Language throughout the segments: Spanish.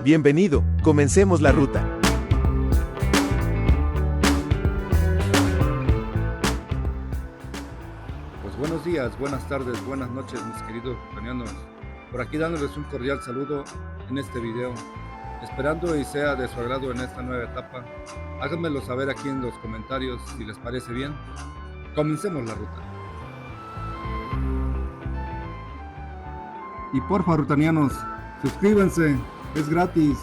Bienvenido, comencemos la ruta. Pues buenos días, buenas tardes, buenas noches, mis queridos ruteñanos. Por aquí dándoles un cordial saludo en este video, esperando y sea de su agrado en esta nueva etapa. Háganmelo saber aquí en los comentarios si les parece bien. Comencemos la ruta. Y porfa, rutanianos, suscríbanse, es gratis.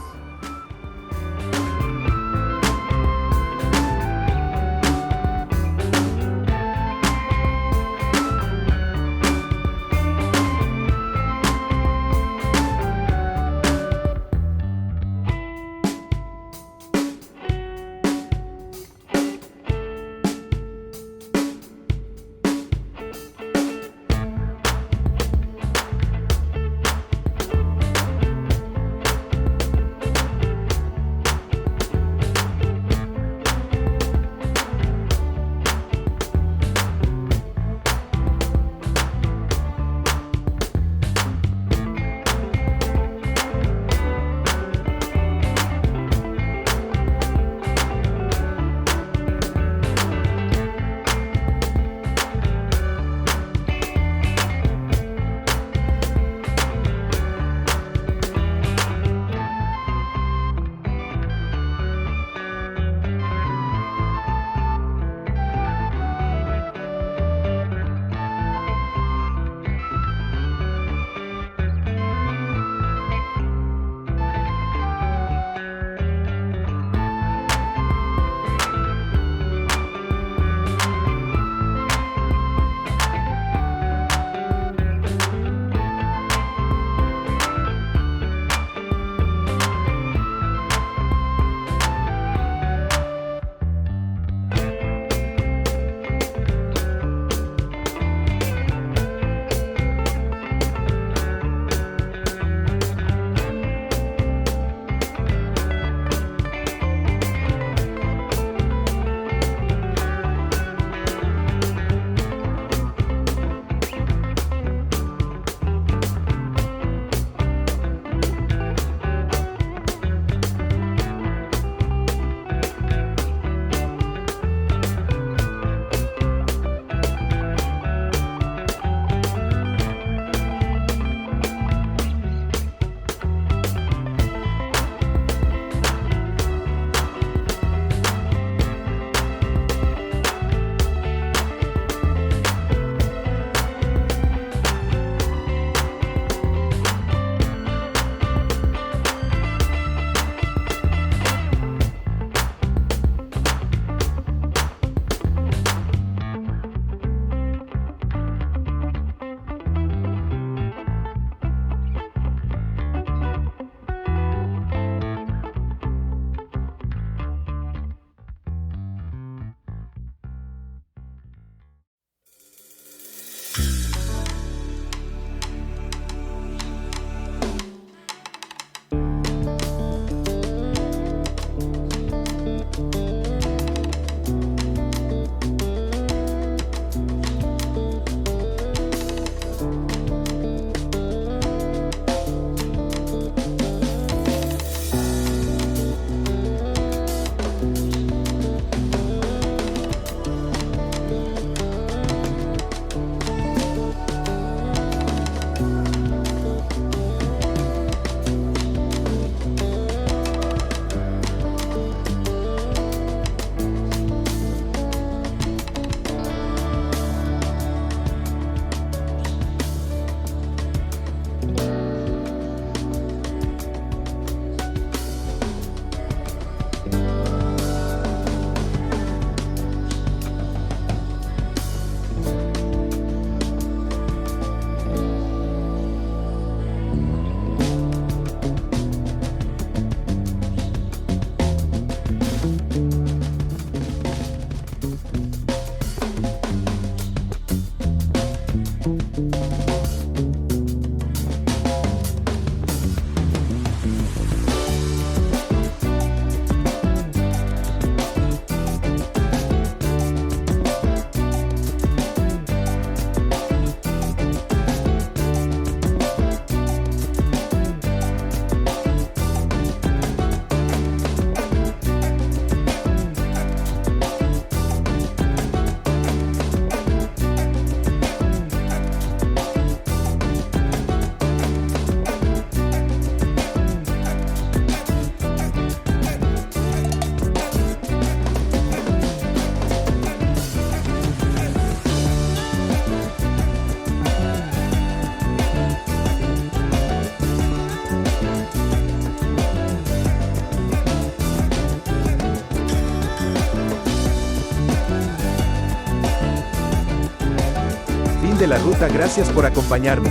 de la ruta, gracias por acompañarme.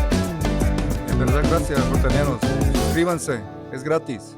En verdad, gracias, rutanianos. Suscríbanse, es gratis.